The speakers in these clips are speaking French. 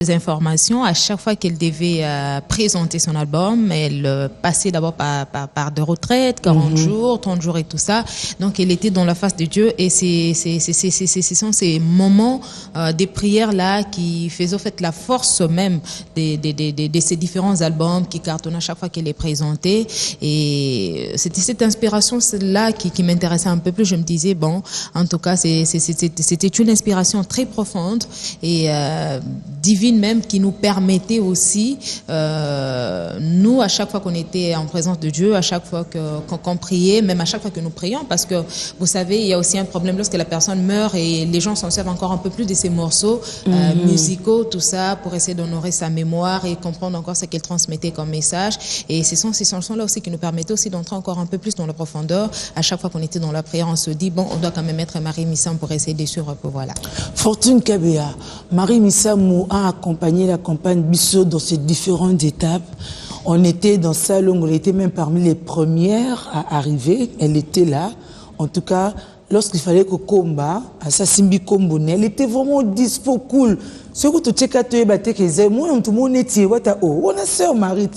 informations. À chaque fois qu'elle devait présenter son album, elle passait d'abord par de retraites, 40 jours, 30 jours et tout ça. Donc elle était dans la face de Dieu et ce sont ces moments des prières-là qui faisaient en fait la force même de ces différents albums qui cartonnent à chaque fois qu'elle est présentée. Et c'était cette inspiration-là qui m'intéressait un peu plus. Je me disais, bon, en tout cas, c'était une inspiration très profonde et divine même qui nous permettait aussi, nous, à chaque fois qu'on était en présence de Dieu, à chaque fois qu'on priait, même à chaque fois que nous prions, parce que vous savez, il y a aussi un problème lorsque la personne meurt et les gens s'en servent encore un peu plus de ces morceaux musicaux, tout ça, pour essayer d'honorer sa mémoire et comprendre encore ce qu'elle transmettait comme message. Et ce sont ces chansons-là aussi qui nous permettaient aussi d'entrer encore un peu plus dans la profondeur. À chaque fois qu'on était dans la prière, on se dit, bon, on doit quand même mettre Marie Missamou pour essayer de suivre un peu, voilà. Fortune Kabea, Marie Missamou a accompagné la campagne Bisso dans ses différentes étapes. On était dans Salon, elle était même parmi les premières à arriver. Elle était là. En tout cas, lorsqu'il fallait que Komba, à Simbi Kombone, elle était vraiment dispo, cool. Ce que tu checkes à toi, moi, tout le monde était, on a sœur Marie,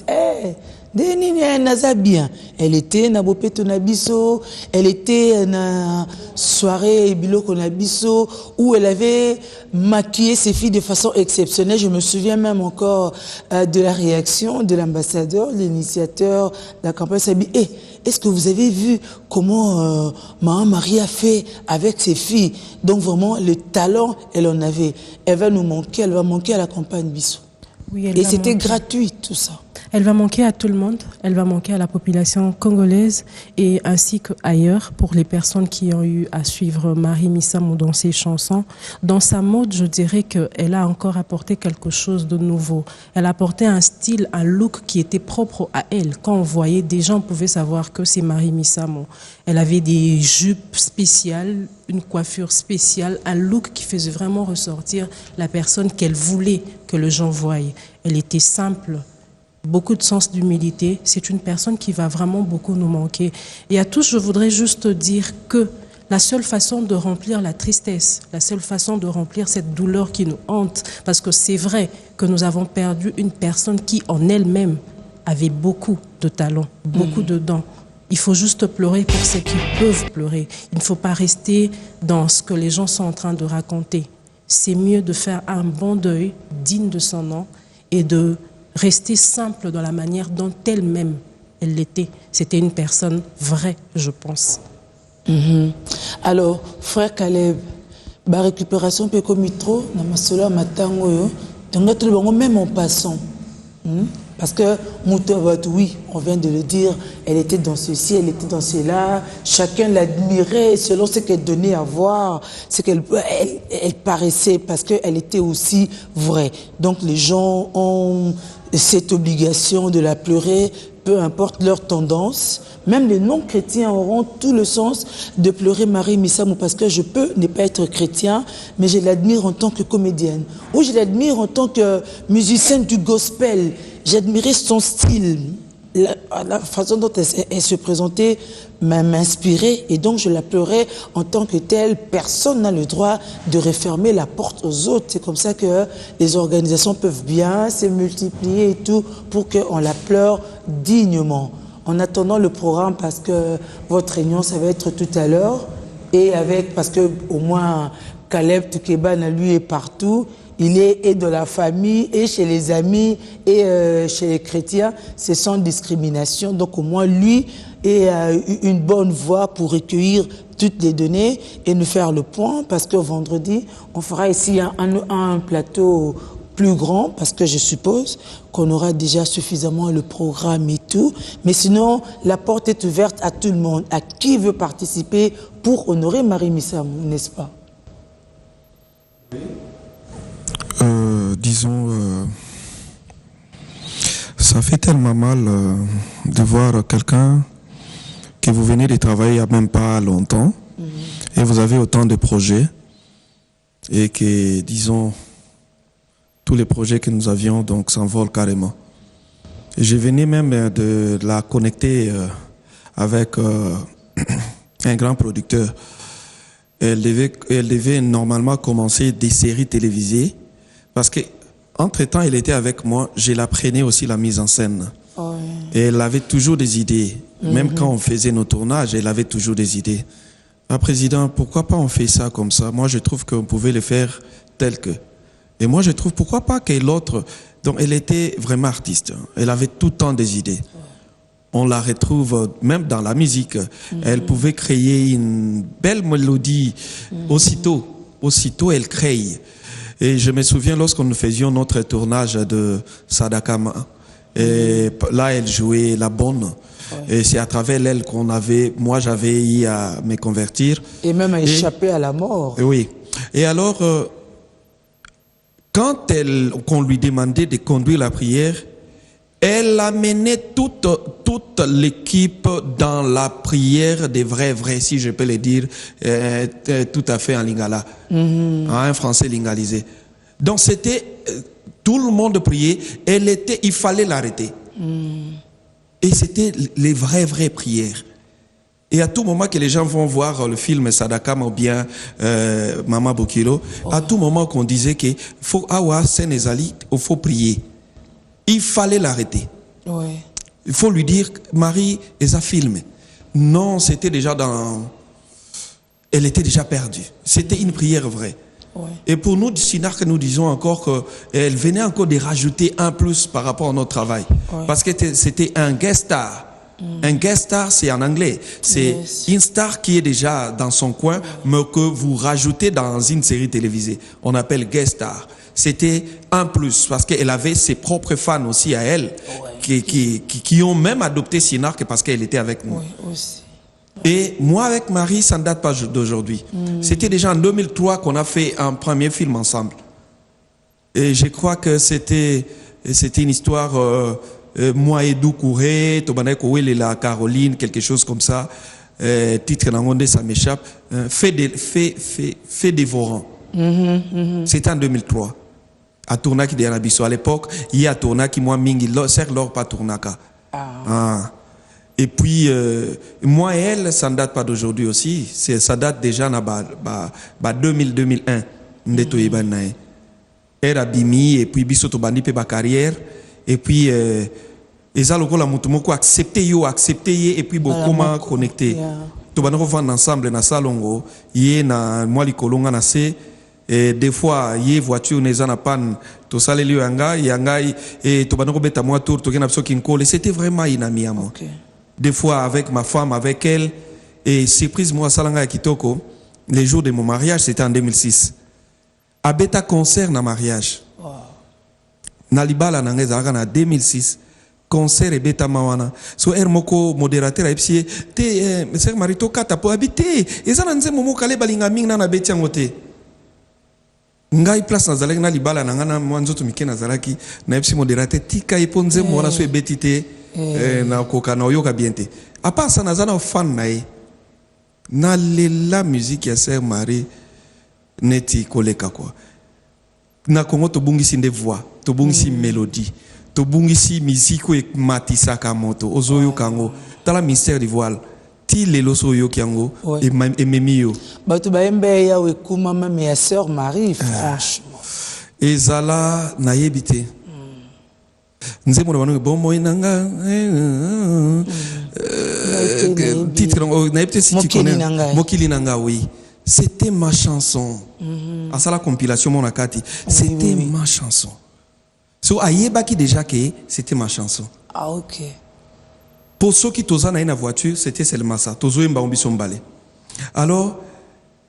bien. Elle était na bopeto na biso, elle était na soirée biloko na biso où elle avait maquillé ses filles de façon exceptionnelle. Je me souviens même encore de la réaction de l'ambassadeur, l'initiateur de la campagne Sabi. Est-ce que vous avez vu comment Maman Marie a fait avec ses filles? Donc vraiment, le talent, elle en avait. Elle va nous manquer, elle va manquer à la campagne Bisso. Oui, et c'était gratuit tout ça. Elle va manquer à tout le monde, elle va manquer à la population congolaise et ainsi qu'ailleurs pour les personnes qui ont eu à suivre Marie Missamou dans ses chansons. Dans sa mode, je dirais qu'elle a encore apporté quelque chose de nouveau. Elle a apporté un style, un look qui était propre à elle. Quand on voyait, des gens pouvaient savoir que c'est Marie Missamou. Elle avait des jupes spéciales, une coiffure spéciale, un look qui faisait vraiment ressortir la personne qu'elle voulait que les gens voient. Elle était simple. Beaucoup de sens d'humilité, c'est une personne qui va vraiment beaucoup nous manquer. Et à tous, je voudrais juste dire que la seule façon de remplir la tristesse, la seule façon de remplir cette douleur qui nous hante, parce que c'est vrai que nous avons perdu une personne qui en elle-même avait beaucoup de talent, beaucoup de dons. Il faut juste pleurer pour ceux qui peuvent pleurer. Il ne faut pas rester dans ce que les gens sont en train de raconter. C'est mieux de faire un bon deuil digne de son nom et de rester simple dans la manière dont elle-même, elle l'était. C'était une personne vraie, je pense. Alors, frère Caleb, la récupération peut comme trop, même en passant. Parce que, oui, on vient de le dire, elle était dans ceci, elle était dans cela, chacun l'admirait selon ce qu'elle donnait à voir, ce qu'elle elle paraissait, parce qu'elle était aussi vraie. Donc les gens ont cette obligation de la pleurer, peu importe leur tendance. Même les non-chrétiens auront tout le sens de pleurer Marie Missamou, parce que je peux ne pas être chrétien, mais je l'admire en tant que comédienne, ou je l'admire en tant que musicienne du gospel. J'admirais son style, la façon dont elle se présentait m'inspirait, et donc je la pleurais en tant que telle. Personne n'a le droit de refermer la porte aux autres. C'est comme ça que les organisations peuvent bien se multiplier et tout pour qu'on la pleure dignement. En attendant le programme, parce que votre réunion, ça va être tout à l'heure, et avec, parce que au moins Caleb Toukéban, lui, est partout. Il est et de la famille, et chez les amis, et chez les chrétiens. C'est sans discrimination. Donc au moins, lui est une bonne voie pour recueillir toutes les données et nous faire le point. Parce que vendredi, on fera ici un plateau plus grand, parce que je suppose qu'on aura déjà suffisamment le programme et tout. Mais sinon, la porte est ouverte à tout le monde, à qui veut participer pour honorer Marie Missamou, n'est-ce pas? Disons, ça fait tellement mal de voir quelqu'un que vous venez de travailler il n'y a même pas longtemps et vous avez autant de projets et que, disons, tous les projets que nous avions donc s'envolent carrément. Et je venais même de la connecter avec un grand producteur. Elle devait normalement commencer des séries télévisées parce que entre-temps, elle était avec moi. Je l'apprenais aussi la mise en scène. Ouais. Et elle avait toujours des idées. Même quand on faisait nos tournages, elle avait toujours des idées. Ah, président, pourquoi pas on fait ça comme ça? Moi, je trouve qu'on pouvait le faire tel que. Et moi, je trouve, pourquoi pas que l'autre... Donc, elle était vraiment artiste. Elle avait tout le temps des idées. On la retrouve même dans la musique. Elle pouvait créer une belle mélodie. Aussitôt, elle crée. Et je me souviens lorsque nous faisions notre tournage de Sadakama. Et là, elle jouait la bonne. Et c'est à travers elle qu'on avait, moi j'avais eu à me convertir. Et même à échapper à la mort. Oui. Et alors, quand qu'on lui demandait de conduire la prière, elle amenait toute l'équipe dans la prière des vrais, si je peux le dire, tout à fait en lingala, en français lingalisé. Donc c'était, tout le monde priait, il fallait l'arrêter. Et c'était les vraies prières. Et à tout moment que les gens vont voir le film Sadakama ou bien Mama Bokilo, à tout moment qu'on disait que faut awa Sénézali, il faut prier. Il fallait l'arrêter. Ouais. Il faut lui dire, Marie, elle a filmé. Non, c'était déjà dans... Elle était déjà perdue. C'était une prière vraie. Ouais. Et pour nous, Sinar, nous disons encore qu'elle venait encore de rajouter un plus par rapport à notre travail. Ouais. Parce que c'était un guest star. Un guest star, c'est en anglais. C'est une star qui est déjà dans son coin, mais que vous rajoutez dans une série télévisée. On appelle guest star. C'était un plus, parce qu'elle avait ses propres fans aussi à elle, qui ont même adopté Sinar parce qu'elle était avec nous. Aussi. Et moi avec Marie, ça ne date pas d'aujourd'hui. C'était déjà en 2003 qu'on a fait un premier film ensemble. Et je crois que c'était une histoire, moi et Doucouré, Tobanek Ouel et la Caroline, quelque chose comme ça. Titre Nangonde, ça m'échappe. Fait dévorant. C'était en 2003. À Tournaki de Yanabiso. À l'époque, il y a Tournaki, moi, Mingi, c'est l'or pas Tournaka. Et puis, moi et elle, ça ne date pas d'aujourd'hui aussi. Ça date déjà en 2000-2001. Elle a bimi, et puis biso tobandi pe ba carrière. Et puis, eza lokola mutu moko accepté, et puis beaucoup m'a connecté. Tobandi ko vendre ensemble na salongo, yé na moi li kolonga na se. Et des fois, yé voiture neza na panne, to saleli yanga, et tobandi ko beta moi tour, to kena biso kinkole. C'était vraiment une amie à moi. Des fois avec ma femme, avec elle. Et surprise, moi, Salanga à Kitoko, les jours de mon mariage, c'était en 2006. À Beta concert na mariage. Nalibala Nangezara en 2006. Concert et Beta Mawana. So Hermoko, modérateur, et puis, Monsieur Marito Kata pour habiter. Et ça, n'anze momo kale balinga ming na betiangote. Ngai place na zalek na libala nangana mwanzoto mike na zalaki na epsi modérateur tika iponze mwana so ebetite. Na koka na oyoka biente à part ça nazana fan nae na la musique ya Sœur Marie neti koleka quoi na Congo to bungisi nde voix to bungisi mélodie to bungisi musique e matisa kamoto ozoyo kango tala mystère du voile ti lelo so yo kiango et memio bato baembe ya we kuma mama ya Sœur Marie franchement ezala na yebite nze mwana bano bombo inanga titre naipte si tu connais Mokili nanga oui c'était ma chanson à ça la compilation mon akati c'était ma chanson so ayeba ki déjà que c'était ma chanson ok pour ceux qui toza na une voiture c'était seulement ça tozo emba ombiso mbale alors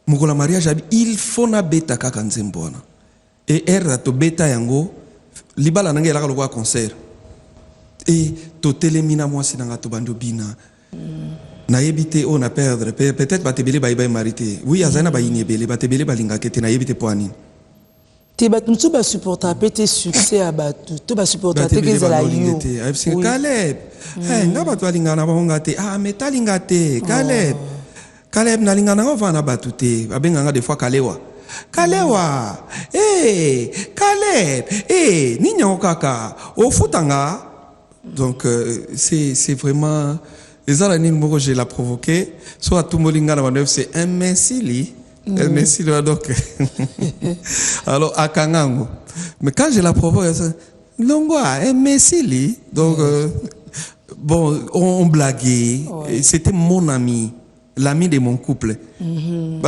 mukola mariage il faut na beta kaka nzembona et erra to beta yango libala nange la lokwa concert et to telemina moi sinanga to bando bina na yebite on a perdre peut-être ba tebele ba iba marité oui azana ba inebele ba tebele ba linga kete na yebite poani te bat mutu ba supporter pété succès à batu to ba supporter te kezala yo Caleb nga ba to linga na bonga te metalinga te Caleb na linga na ngova na batu te abenga nga des fois Kalewa, Caleb, Nignon Kaka, au Futanga. Donc, c'est vraiment. Les années que j'ai la provoqué, soit tout Molinga, c'est un messili, Merci, donc. Alors, à Kangango. Mais quand je la propose, merci, li. Donc, bon, on blaguait. Ouais. C'était mon ami, l'ami de mon couple. Non,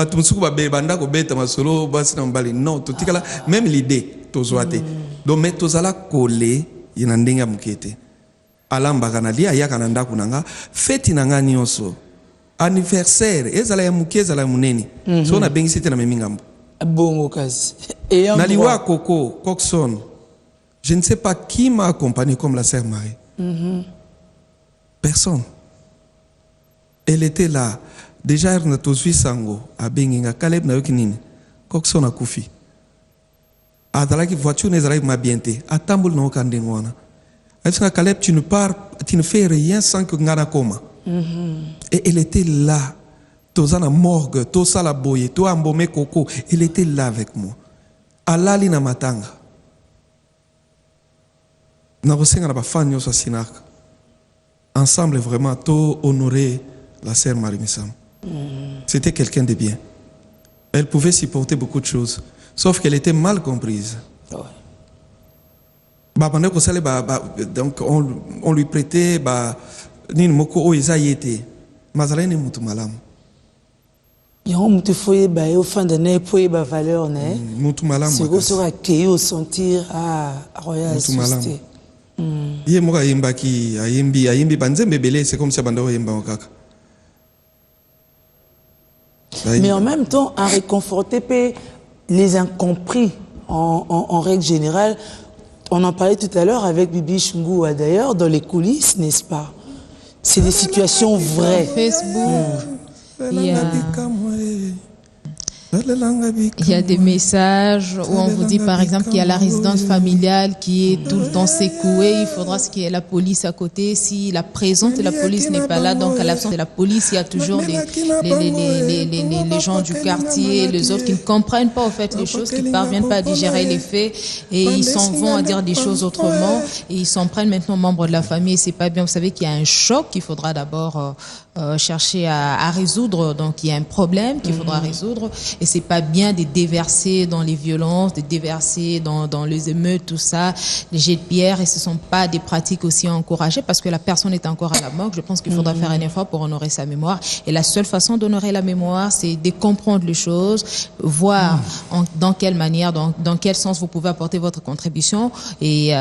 même l'idée, donc, mais tous ala collé, il y a un dingue à moukété. Alamba kanali, aya kananda kunanga, fête nanga nyonso. Anniversaire, ezala ya muke, ezala ya muneni. So na bengi site na memingambo. Bon occasion. Naliwa Coco, Coxon. Je ne sais pas qui m'a accompagné comme la sœur Marie. Personne. Elle était là. Déjà, elle n'a tous vu Sango, à Benginga, Caleb na yokinini. Coxon a koufi. Adala ki voiture nezala ma bienté. Atambul no kandengwana. Est-ce que Caleb, tu ne pars, tu ne fais rien sans que Ngana coma. Et elle était là. Tozana morgue, tosa la boye, to ambome coco. Elle était là avec moi. Alali na matanga. Na rosenga na ba fanyo sa sinak. Ensemble vraiment to honorer la sœur Marie Missam. C'était quelqu'un de bien. Elle pouvait supporter beaucoup de choses, sauf qu'elle était mal comprise. Donc on lui prêtait ni moko o ezayete mazalene mutu malamu yango mutu foye ba yo fin d'année poye ba valeur ne mutu malamu c'est sur accueillir au sentir royal société ye moka yembaki ayembi banzembe belé c'est comme ça bando yemba kaka mais en même temps à réconforter les incompris en règle générale. On en parlait tout à l'heure avec Bibi Chungoua d'ailleurs dans les coulisses, n'est-ce pas? C'est des situations vraies. Facebook, il y a des messages où on vous dit par exemple qu'il y a la résidence familiale qui est tout le temps secouée, il faudra qu'il y ait la police à côté. Si la présence de la police n'est pas là, donc à l'absence de la police, il y a toujours les gens du quartier, les autres qui ne comprennent pas en fait les choses, qui ne parviennent pas à digérer les faits et ils s'en vont à dire des choses autrement et ils s'en prennent maintenant membres de la famille et c'est pas bien. Vous savez qu'il y a un choc qu'il faudra d'abord chercher à résoudre, donc il y a un problème qu'il faudra résoudre et c'est pas bien de déverser dans les violences, de déverser dans les émeutes, tout ça, les jets de pierre et ce sont pas des pratiques aussi encouragées parce que la personne est encore à la morgue. Je pense qu'il faudra faire un effort pour honorer sa mémoire et la seule façon d'honorer la mémoire c'est de comprendre les choses, voir dans quelle manière, dans quel sens vous pouvez apporter votre contribution et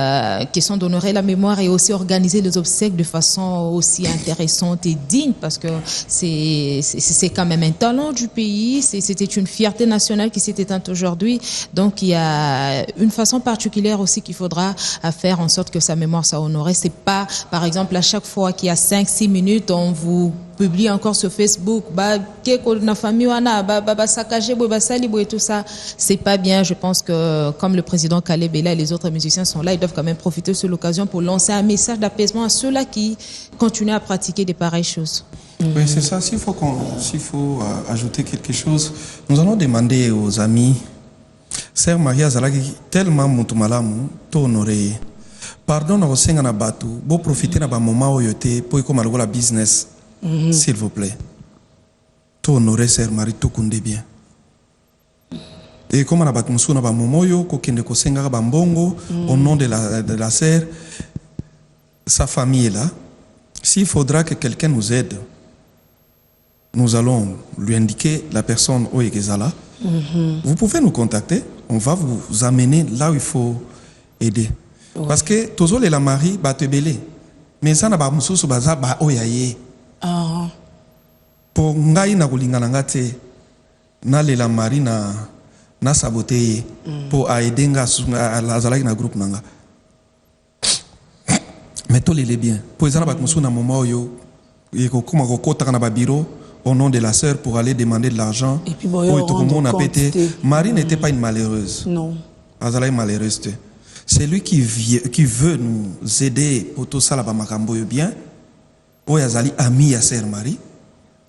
question d'honorer la mémoire et aussi organiser les obsèques de façon aussi intéressante et digne parce que c'est quand même un talent du pays, c'était une fierté nationale qui s'est éteinte aujourd'hui. Donc il y a une façon particulière aussi qu'il faudra faire en sorte que sa mémoire soit honorée. C'est pas, par exemple, à chaque fois qu'il y a 5-6 minutes, on vous publie encore sur Facebook, et tout ça. C'est pas bien. Je pense que comme le président Caleb est là et les autres musiciens sont là, ils doivent quand même profiter de l'occasion pour lancer un message d'apaisement à ceux-là qui continuent à pratiquer des pareilles choses. Oui, c'est ça. S'il faut ajouter quelque chose, nous allons demander aux amis, Sœur Maria Zalagi, tellement mutumalamu, to honoré. Pardon, na osenga na batu, bo profiter na ba moment oyote, po iko malgo la business, s'il vous plaît. To honoré Sœur Marie, to kunde bien. Et comme on a battu na ba moment yo, ko kende ko senga ba mbongo, au nom de la sœur, sa famille est là. S'il faudra que quelqu'un nous aide, nous allons lui indiquer la personne au Egezala. Vous pouvez nous contacter, on va vous amener là où il faut aider. Parce que toujours les la Marie ba te belé. Mais ça na ba mususu baza ba oyaye. Pour ngai na kulingana ngate na le la Marie na saboter pour aider nga la zalaki na groupe nanga. Mais tout les bien. Pour ça na ba mususu na moment yo yeko kuma kokota na ba bureau au nom de la sœur pour aller demander de l'argent. Et puis, tout le monde a pété. Marie n'était pas une malheureuse. Non. Azala est malheureuse. C'est lui qui veut nous aider pour tout ça là-bas, Makambo bien. Oy Azali ami ya sœur Marie.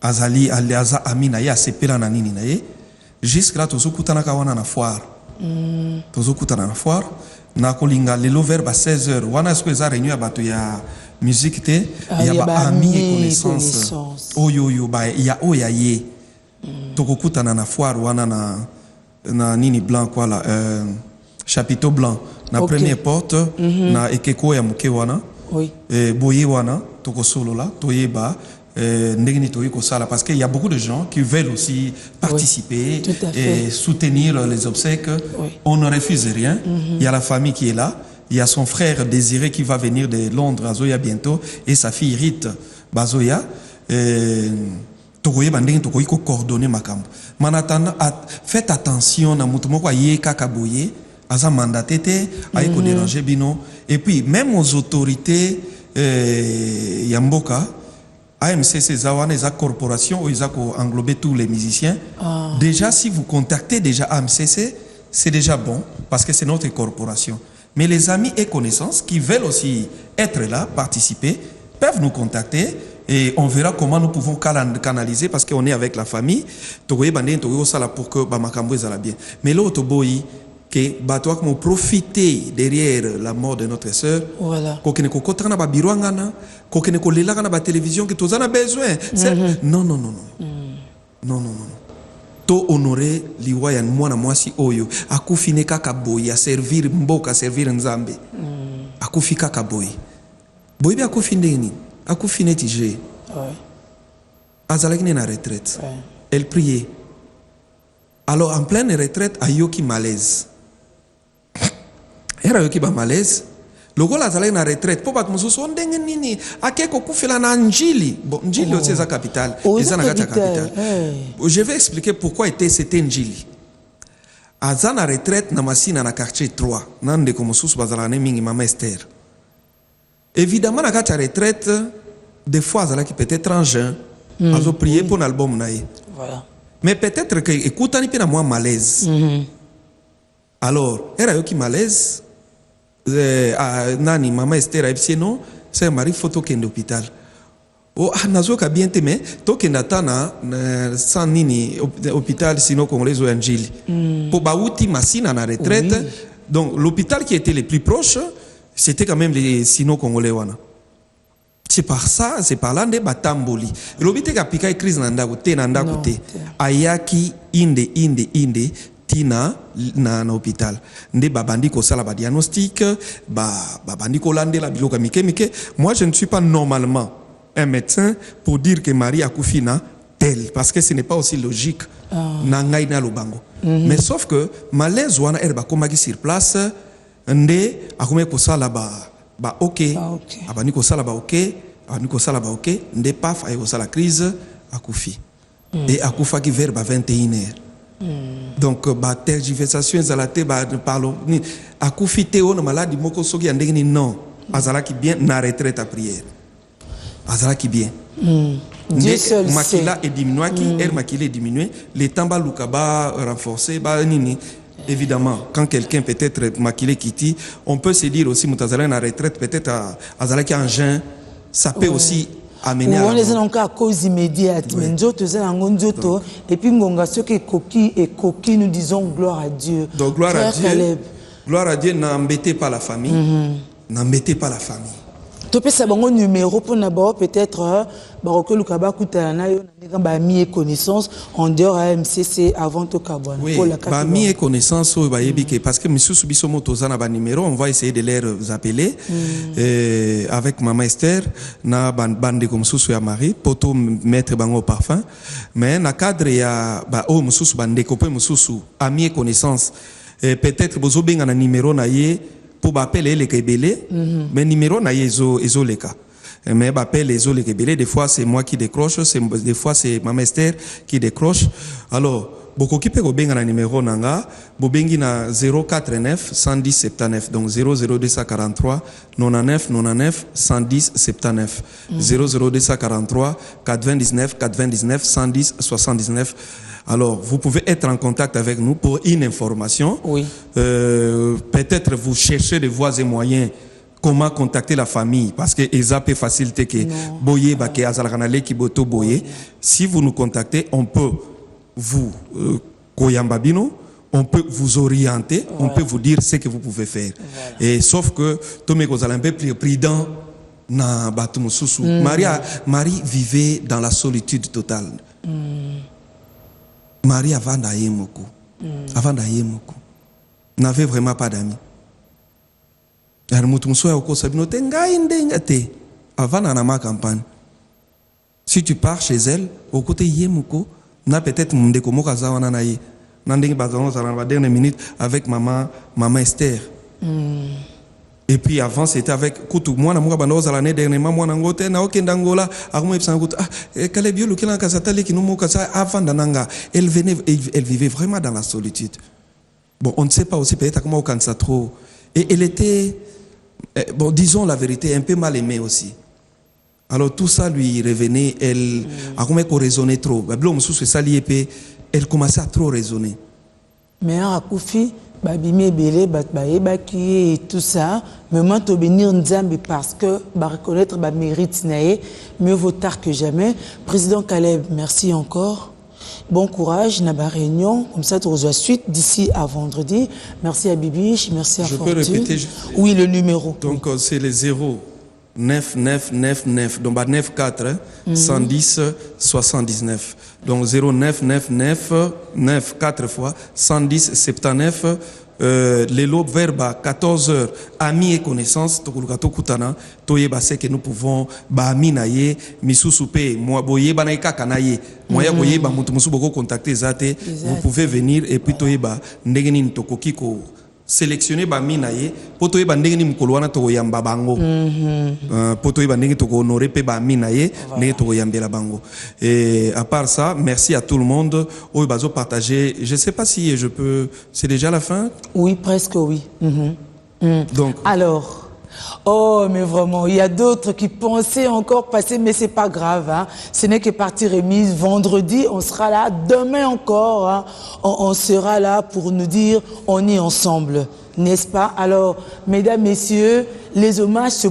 Azali aliaza ami na ya sepela na nini na ye. Jusque là, tozo kutana kawana na foire. Tozo kutana na foire. Na kolinga lelo vers 16h. Wana est-ce que ça réunion à batu ya musique te, il y a ba amis et connaissances. Oyo ba ya oyaye. tokokuta na foire wana na nini blanc quoi là chapiteau blanc na première porte na ekeko ya muke wana oui boye wana tokosolola toyeba ndengini toyi kosala parce qu'il y a beaucoup de gens qui veulent aussi participer et soutenir les obsèques. On ne refuse rien. Il y a la famille qui est là. Il y a son frère Désiré qui va venir de Londres à Zoya bientôt et sa fille Rite Bazoya. Tokoye bandenge tokoyi ko coordonner makambo. Manatana faites attention na mutu moko aye kakaboye aza mandaté te aye ko déranger bino et puis même aux autorités Yamboka AMCC Zawana eza corporation où ils ont englobé tous les musiciens. Déjà si vous contactez déjà AMCC, c'est déjà bon parce que c'est notre corporation. Mais les amis et connaissances qui veulent aussi être là, participer, peuvent nous contacter et on verra comment nous pouvons canaliser parce qu'on est avec la famille. Togoye bandé togoye sala pour que bamakambo ezala bien. Mais l'autre boy que batoak mo profiter derrière la mort de notre sœur. Voilà. Kokene ko kotana ba biruangana, kokene ko lelaka na ba télévision que tozana besoin. Non non non non. Non non non. To honorer liwa ya mwana mwasi oyo akufi ne kaka boy a servir mboka servir nzambe. Akufi kaka boy. Boy bi akufi ndeni. Akufi neti je. Ouais. Azalaki na retraite. Ouais. Elle priait. Alors en pleine retraite ayoki malaise. Era yoki ba malaise. Lokola azalaki na retraite po bat mususu ndenge nini akeko kufela na njili. Bon njili aussi eza capitale. Eza na kati ya capitale. Je vais expliquer pourquoi c'était njili. Aza na retraite na masina na quartier 3. Nande ko mususu bazala ne mingi mama Esther. Évidemment na kati ya retraite des fois azalaki peut-être en jeûne. Azo prier pour l'album naïe. Voilà. Mais peut-être que écoutani pe na moi malaise. Alors, era yoki malaise nani mama Esther a non, c'est Marie photo kende hôpital. Oh nazo ka bien te mais to kenda tana sans nini hôpital sino congolais ou anjili. Pour bauti masina na retraite. Oui. Donc l'hôpital qui était le plus proche, c'était quand même les sino congolais wana. C'est par ça, c'est par là de batamboli. Lobite ka pika crise na ndako te na ndako te. Ayaki inde tina na hôpital. Nde babandi ko sala ba diagnostic, babandi ko lande la biloka mike. Moi je ne suis pas normalement un médecin pour dire que Marie akufina tel parce que ce n'est pas aussi logique. Na ngai na lobango. Mais sauf que malaise wana erba komaki sur place nde akume ko sala ba ok abani ko sala ba ok nde paf ayo sala crise akufi et akufa ki vers 21h. Donc ba tergiversation ezalate ba parlo ni akufi te on maladi moko soki andenge ni non azalaki bien na retraite à prière azalaki bien Dieu seul makila est diminué makila est diminué les tamba lukaba renforcé ba nini. Évidemment, quand quelqu'un peut être maquillé Kitty, on peut se dire aussi Moutazala na retraite peut-être à Zalaki en jeun, ça peut aussi amener on est encore à cause immédiate, mais nous et puis Ngonga ceux qui coquille nous disons gloire à Dieu. Donc gloire à Dieu. Gloire à Dieu, n'embêtez pas la famille. N'embêtez pas la famille. Tu peux savoir un numéro pour d'abord peut-être Baroko Lukaba Koutana yo na mi connaissance en dehors à MCC avant to Kabwana. Oui, ba mi connaissance au bayebike parce que monsieur Subiso Motozana ba numéro, on va essayer de les appeler avec maman Esther na bande comme sous ya Marie poto mettre bango parfum mais na cadre ya ba o mususu bande ko pe mususu ami connaissance peut-être bozo benga na numéro na ye pour appeler les Kébélés, mais numéro na yezo les cas. Mais appelle les autres Kébélés, des fois c'est moi qui décroche, des fois c'est Maman Esther qui décroche. Alors, beaucoup qui peut gobenga na numéro nanga, bobengi na 049 110 79, donc 00243 99 110 79, 00243 99 110 79. Alors, vous pouvez être en contact avec nous pour une information. Oui. Peut-être vous cherchez des voies et moyens comment contacter la famille parce que ça peut faciliter que boye bake azalganale ki boto boye. Si vous nous contactez, on peut vous koyambabino, on peut vous orienter, on peut vous dire ce que vous pouvez faire. Et sauf que Tomé Kozal un peu plus prudent na batumususu. Marie vivait dans la solitude totale. Marie avant d'aller beaucoup. Avant d'aller beaucoup. N'avait vraiment pas d'amis. Avant dans ma campagne. Si tu pars chez elle, au côté Yemoko, n'a peut-être mon décomo kazawana naïe. Nanding bazano la dernière minute avec maman Esther. Et puis avant c'était avec Koutou. Moi na muka bando l'année dernièrement moi nangote na okendangola armo epsan Koutou. Ah kale bio le kila kasatali ki no kasa avant dananga. Elle vivait vraiment dans la solitude. Bon, on ne sait pas aussi peut-être comment on canne ça trop. Et elle était bon, disons la vérité, un peu mal aimée aussi. Alors tout ça lui revenait, elle a comme raisonné trop. Elle commençait à trop raisonner. Mais à Koufi, babime belé, baki et tout ça, mais moi to bénir Nzambi parce que reconnaître ba mérite naé, mieux vaut tard que jamais. Président Caleb, merci encore. Bon courage, na ba réunion, comme ça tu reçois suite d'ici à vendredi. Merci à Bibiche, merci à Fortune. Je peux répéter? Oui, le numéro. Donc c'est les 0 9999, donc 94 110 79. Donc 0999 9 4 fois 110 79. Les lobes verba 14h amis et connaissances tokulukato kutana toyeba c'est que nous pouvons ba ami naye misusupe moi boyeba na ikaka naye moya boyeba mutu musu boko contacter zate vous pouvez venir et puis toyeba ndenge nini tokokiko sélectionner ba minaye poto yeba ndenge ni mukolo wana to yamba bango poto yeba ndenge to honorer pe ba minaye ndenge to yambela bango. Et à part ça, merci à tout le monde au bazo partager. Je sais pas si je peux, c'est déjà la fin? Oui, presque oui. Donc alors oh, mais vraiment, il y a d'autres qui pensaient encore passer, mais c'est pas grave. Hein. Ce n'est que partie remise. Vendredi, on sera là. Demain encore, hein, on sera là pour nous dire on est ensemble. N'est-ce pas? Alors, mesdames, messieurs, les hommages se